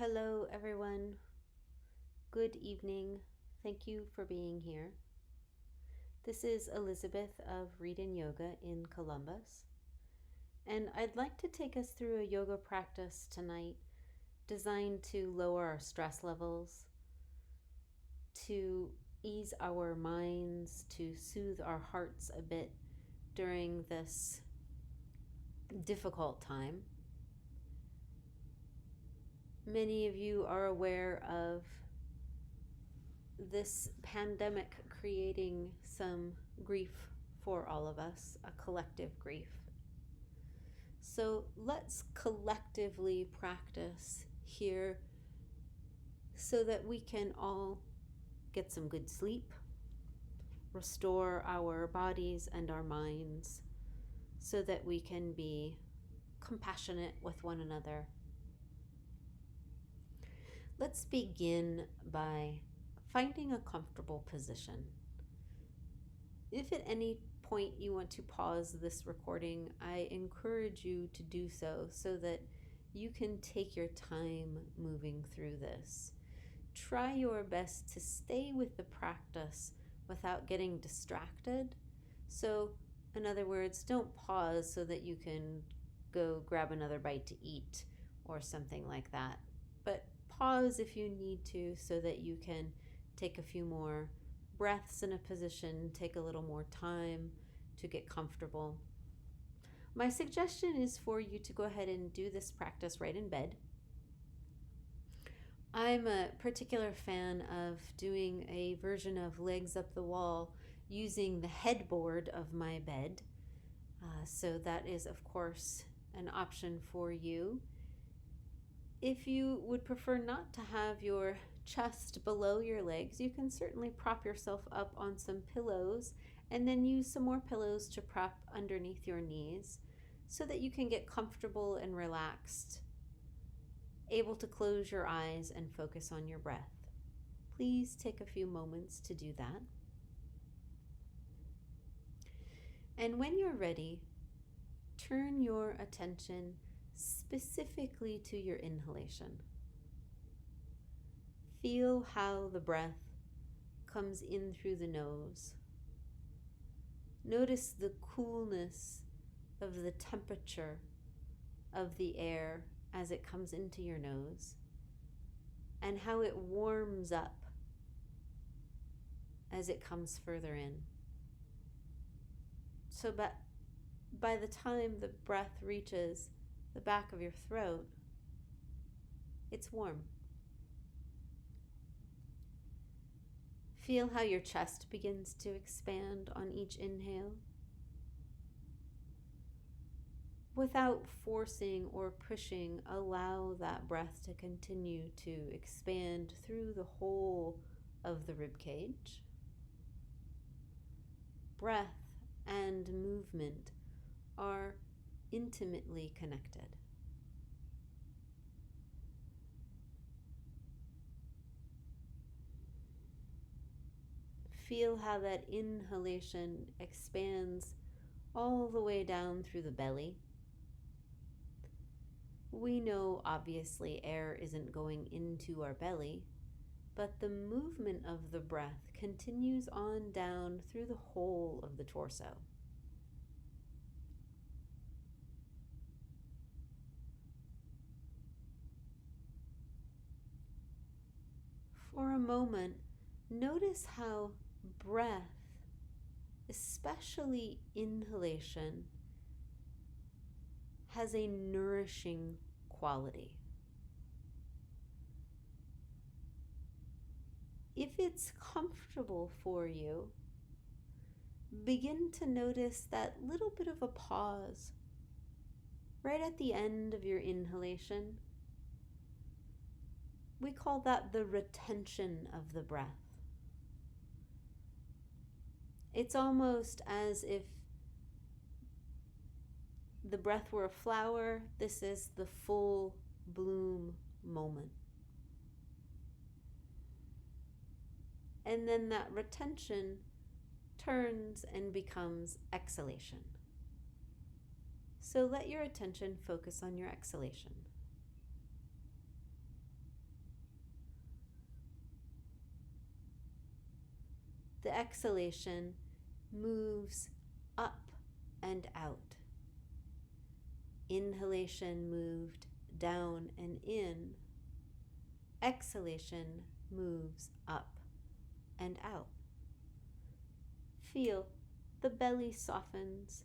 Hello, everyone. Good evening. Thank you for being here. This is Elizabeth of Reden Yoga in Columbus, and I'd like to take us through a yoga practice tonight designed to lower our stress levels, to ease our minds, to soothe our hearts a bit during this difficult time. Many of you are aware of this pandemic creating some grief for all of us, a collective grief. So let's collectively practice here so that we can all get some good sleep, restore our bodies and our minds, so that we can be compassionate with one another. Let's begin by finding a comfortable position. If at any point you want to pause this recording, I encourage you to do so that you can take your time moving through this. Try your best to stay with the practice without getting distracted. So, in other words, don't pause so that you can go grab another bite to eat or something like that. But pause if you need to so that you can take a few more breaths in a position, take a little more time to get comfortable. My suggestion is for you to go ahead and do this practice right in bed. I'm a particular fan of doing a version of legs up the wall using the headboard of my bed. So that is, of course, an option for you. If you would prefer not to have your chest below your legs, you can certainly prop yourself up on some pillows and then use some more pillows to prop underneath your knees so that you can get comfortable and relaxed, able to close your eyes and focus on your breath. Please take a few moments to do that. And when you're ready, turn your attention specifically to your inhalation. Feel how the breath comes in through the nose. Notice the coolness of the temperature of the air as it comes into your nose and how it warms up as it comes further in. So by the time the breath reaches the back of your throat, it's warm. Feel how your chest begins to expand on each inhale. Without forcing or pushing, allow that breath to continue to expand through the whole of the rib cage. Breath and movement are intimately connected. Feel how that inhalation expands all the way down through the belly. We know, obviously, air isn't going into our belly, but the movement of the breath continues on down through the whole of the torso. For a moment, notice how breath, especially inhalation, has a nourishing quality. If it's comfortable for you, begin to notice that little bit of a pause right at the end of your inhalation. We call that the retention of the breath. It's almost as if the breath were a flower. This is the full bloom moment. And then that retention turns and becomes exhalation. So let your attention focus on your exhalation. The exhalation moves up and out. Inhalation moved down and in. Exhalation moves up and out. Feel the belly softens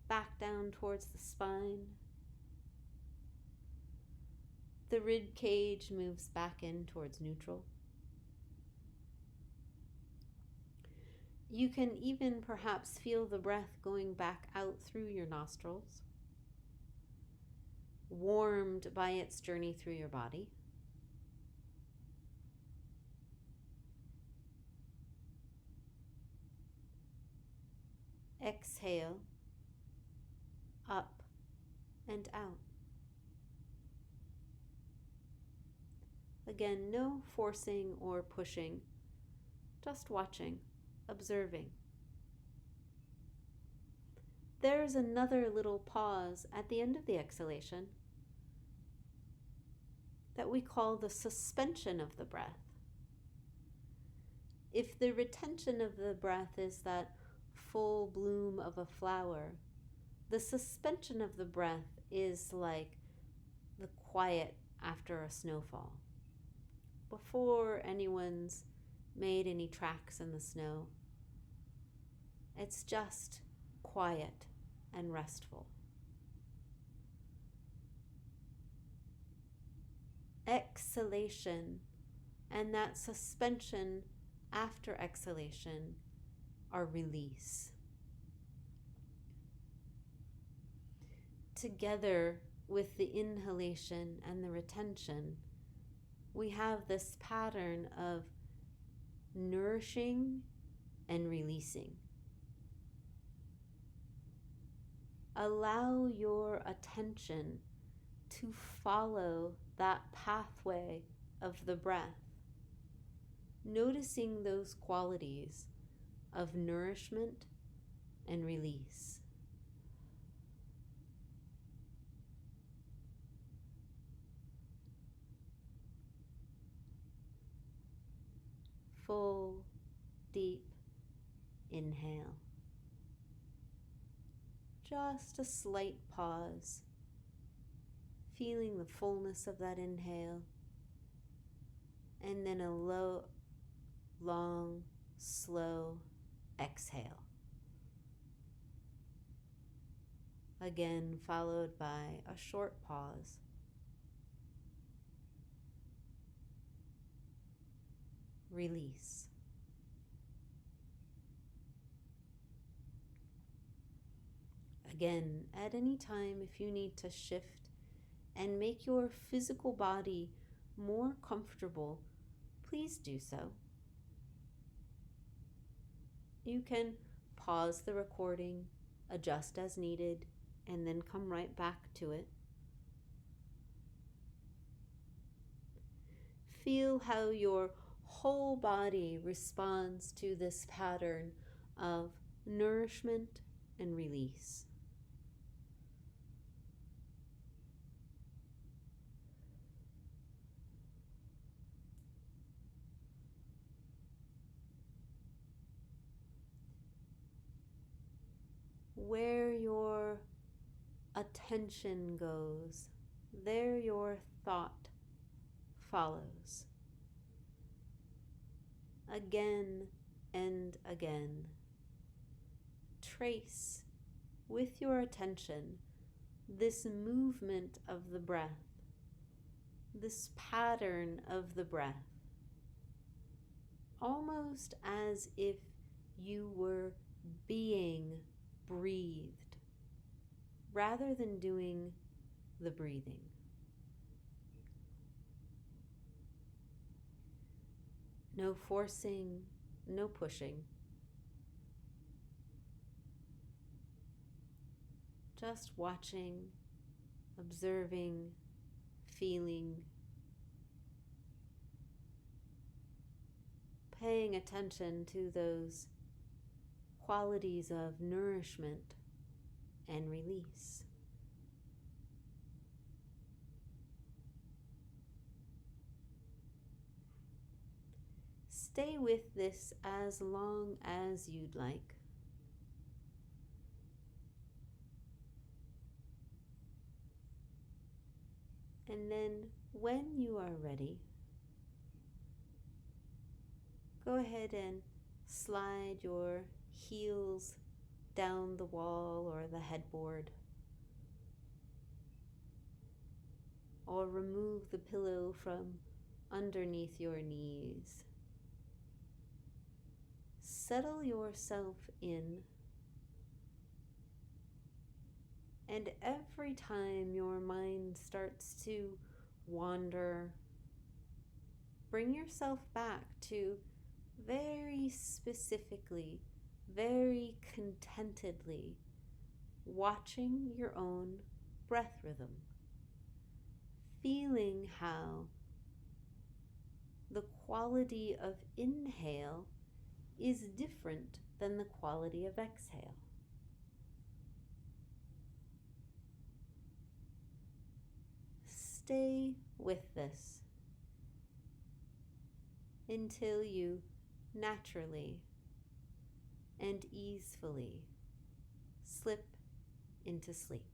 back down towards the spine. The rib cage moves back in towards neutral. You can even perhaps feel the breath going back out through your nostrils, warmed by its journey through your body. Exhale, up and out. Again, no forcing or pushing, just watching, observing. There's another little pause at the end of the exhalation that we call the suspension of the breath. If the retention of the breath is that full bloom of a flower, the suspension of the breath is like the quiet after a snowfall. Before anyone's made any tracks in the snow, it's just quiet and restful. Exhalation and that suspension after exhalation are release. Together with the inhalation and the retention, we have this pattern of nourishing and releasing. Allow your attention to follow that pathway of the breath, noticing those qualities of nourishment and release. Full, deep inhale. Just a slight pause, feeling the fullness of that inhale, and then a low, long, slow exhale. Again, followed by a short pause. Release. Again, at any time, if you need to shift and make your physical body more comfortable, please do so. You can pause the recording, adjust as needed, and then come right back to it. Feel how your whole body responds to this pattern of nourishment and release. Where your attention goes, there your thought follows. Again and again, trace with your attention this movement of the breath, this pattern of the breath, almost as if you were being breathed rather than doing the breathing. No forcing, no pushing. Just watching, observing, feeling, paying attention to those qualities of nourishment and release. Stay with this as long as you'd like. And then when you are ready, go ahead and slide your heels down the wall or the headboard, or remove the pillow from underneath your knees. Settle yourself in, and every time your mind starts to wander, bring yourself back to very specifically, very contentedly watching your own breath rhythm, feeling how the quality of inhale is different than the quality of exhale. Stay with this until you naturally and easefully slip into sleep.